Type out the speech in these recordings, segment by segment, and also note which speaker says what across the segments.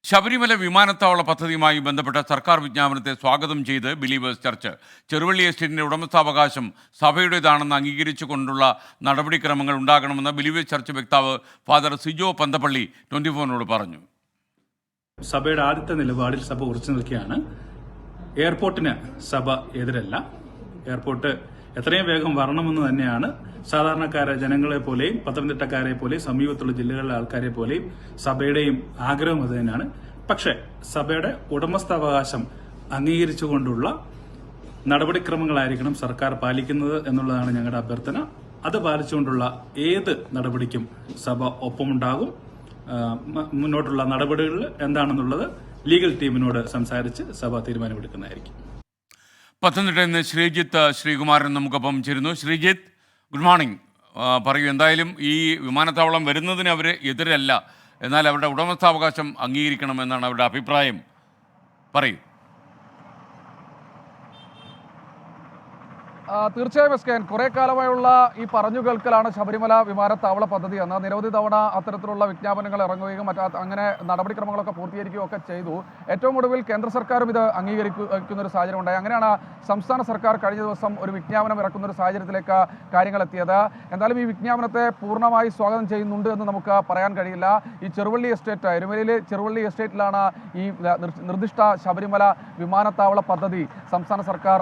Speaker 1: ശബരിമല വിമാനത്താവള പദ്ധതിയുമായി ബന്ധപ്പെട്ട സർക്കാർ വിജ്ഞാപനത്തെ സ്വാഗതം ചെയ്ത് ബിലീവേഴ്സ് ചർച്ച്. ചെറുവള്ളി എസ്റ്റേറ്റിന്റെ ഉടമസ്ഥാവകാശം സഭയുടേതാണെന്ന് അംഗീകരിച്ചുകൊണ്ടുള്ള നടപടിക്രമങ്ങൾ ഉണ്ടാകണമെന്ന് ബിലീവേഴ്സ് ചർച്ച് വക്താവ് ഫാദർ സിജോ പന്തപ്പള്ളി 24-നോട് പറഞ്ഞു.
Speaker 2: സഭയുടെ ആദ്യത്തെ നിലപാടിൽ സഭ ഉറച്ചു നിൽക്കുകയാണ്. എയർപോർട്ടിന് സഭ എതിരല്ല. എയർപോർട്ട് എത്രയും വേഗം വരണമെന്ന് തന്നെയാണ് സാധാരണക്കാരെ ജനങ്ങളെ പോലെയും പത്തനംതിട്ടക്കാരെ പോലെയും സമീപത്തുള്ള ജില്ലകളിലെ ആൾക്കാരെ പോലെയും സഭയുടെയും ആഗ്രഹം അത് തന്നെയാണ്. പക്ഷേ സഭയുടെ ഉടമസ്ഥാവകാശം അംഗീകരിച്ചുകൊണ്ടുള്ള നടപടിക്രമങ്ങളായിരിക്കണം സർക്കാർ പാലിക്കുന്നത് എന്നുള്ളതാണ് ഞങ്ങളുടെ അഭ്യർത്ഥന. അത് പാലിച്ചുകൊണ്ടുള്ള ഏത് നടപടിക്കും സഭ ഒപ്പമുണ്ടാകും. മുന്നോട്ടുള്ള നടപടികൾ എന്താണെന്നുള്ളത് ലീഗൽ ടീമിനോട് സംസാരിച്ച് സഭ തീരുമാനമെടുക്കുന്നതായിരിക്കും.
Speaker 1: പത്തനംതിട്ടയിൽ നിന്ന് ശ്രീജിത്ത് ശ്രീകുമാരൻ നമുക്കൊപ്പം ചേരുന്നു. Sreejith, good morning. പറയൂ, എന്തായാലും ഈ വിമാനത്താവളം വരുന്നതിന് അവർ എതിരല്ല, എന്നാൽ അവരുടെ ഉടമസ്ഥാവകാശം അംഗീകരിക്കണമെന്നാണ് അവരുടെ അഭിപ്രായം. പറയൂ.
Speaker 3: തീർച്ചയായും എസ്കേൻ, കുറെ കാലമായുള്ള ഈ പറഞ്ഞു കേൾക്കലാണ് ശബരിമല വിമാനത്താവള പദ്ധതി എന്ന്. നിരവധി തവണ അത്തരത്തിലുള്ള വിജ്ഞാപനങ്ങൾ ഇറങ്ങുകയും അങ്ങനെ നടപടിക്രമങ്ങളൊക്കെ പൂർത്തീകരിക്കുകയും ഒക്കെ ചെയ്തു. ഏറ്റവും ഒടുവിൽ കേന്ദ്ര സർക്കാരും ഇത് അംഗീകരിക്കുന്ന ഒരു സാഹചര്യം ഉണ്ടായി. അങ്ങനെയാണ് സംസ്ഥാന സർക്കാർ കഴിഞ്ഞ ദിവസം ഒരു വിജ്ഞാപനം ഇറക്കുന്ന ഒരു സാഹചര്യത്തിലേക്ക് കാര്യങ്ങൾ എത്തിയത്. എന്തായാലും ഈ വിജ്ഞാപനത്തെ പൂർണ്ണമായി സ്വാഗതം ചെയ്യുന്നുണ്ട് എന്ന് നമുക്ക് പറയാൻ കഴിയില്ല. ഈ ചെറുവള്ളി എസ്റ്റേറ്റ്, എരുമേലിയിലെ ചെറുവള്ളി എസ്റ്റേറ്റിലാണ് ഈ നിർദ്ദിഷ്ട ശബരിമല വിമാനത്താവള പദ്ധതി സംസ്ഥാന സർക്കാർ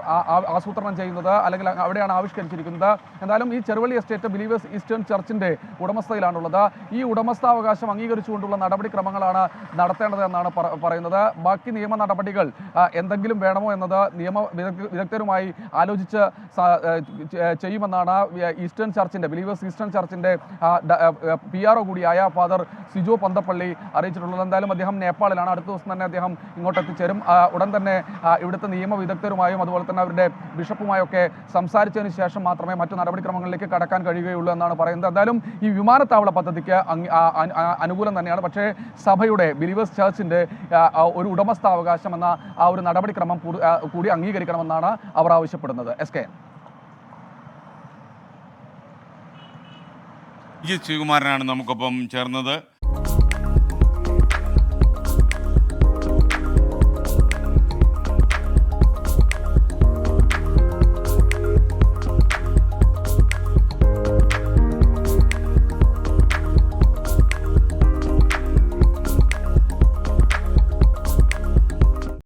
Speaker 3: ആസൂത്രണം ചെയ്യുന്നത്, അല്ലെങ്കിൽ അവിടെയാണ് ആവിഷ്കരിച്ചിരിക്കുന്നത്. എന്തായാലും ഈ ചെറുവള്ളി എസ്റ്റേറ്റ് ബിലീവേഴ്സ് ഈസ്റ്റേൺ ചർച്ചിന്റെ ഉടമസ്ഥയിലാണുള്ളത്. ഈ ഉടമസ്ഥാവകാശം അംഗീകരിച്ചുകൊണ്ടുള്ള നടപടിക്രമങ്ങളാണ് നടത്തേണ്ടത് എന്നാണ് പറയുന്നത്. ബാക്കി നിയമ നടപടികൾ എന്തെങ്കിലും വേണമോ എന്നത് നിയമ വിദഗ്ധരുമായി ആലോചിച്ച് ചെയ്യുമെന്നാണ് ഈസ്റ്റേൺ ചർച്ചിന്റെ ബിലീവേഴ്സ് ഈസ്റ്റേൺ ചർച്ചിന്റെ PRO കൂടിയായ ഫാദർ സിജോ പന്തപ്പള്ളി അറിയിച്ചിട്ടുള്ളത്. എന്തായാലും അദ്ദേഹം നേപ്പാളിലാണ്. അടുത്ത ദിവസം തന്നെ അദ്ദേഹം ഇങ്ങോട്ട് എത്തിച്ചേരും. ഉടൻ തന്നെ ഇവിടുത്തെ നിയമ വിദഗ്ധരുമായും അതുപോലെ തന്നെ അവരുടെ ബിഷപ്പുമായൊക്കെ സംസാരിച്ചതിന് ശേഷം മാത്രമേ മറ്റു നടപടിക്രമങ്ങളിലേക്ക് കടക്കാൻ കഴിയുകയുള്ളൂ എന്നാണ് പറയുന്നത്. എന്തായാലും ഈ വിമാനത്താവള പദ്ധതിക്ക് അനുകൂലം തന്നെയാണ്. പക്ഷേ സഭയുടെ ബിലീവേഴ്സ് ചർച്ചിന്റെ ഒരു ഉടമസ്ഥാവകാശം എന്ന ആ ഒരു നടപടിക്രമം കൂടി അംഗീകരിക്കണമെന്നാണ് അവർ ആവശ്യപ്പെടുന്നത്. SK
Speaker 1: ശ്രീകുമാരനാണ് നമുക്കൊപ്പം ചേർന്നത്.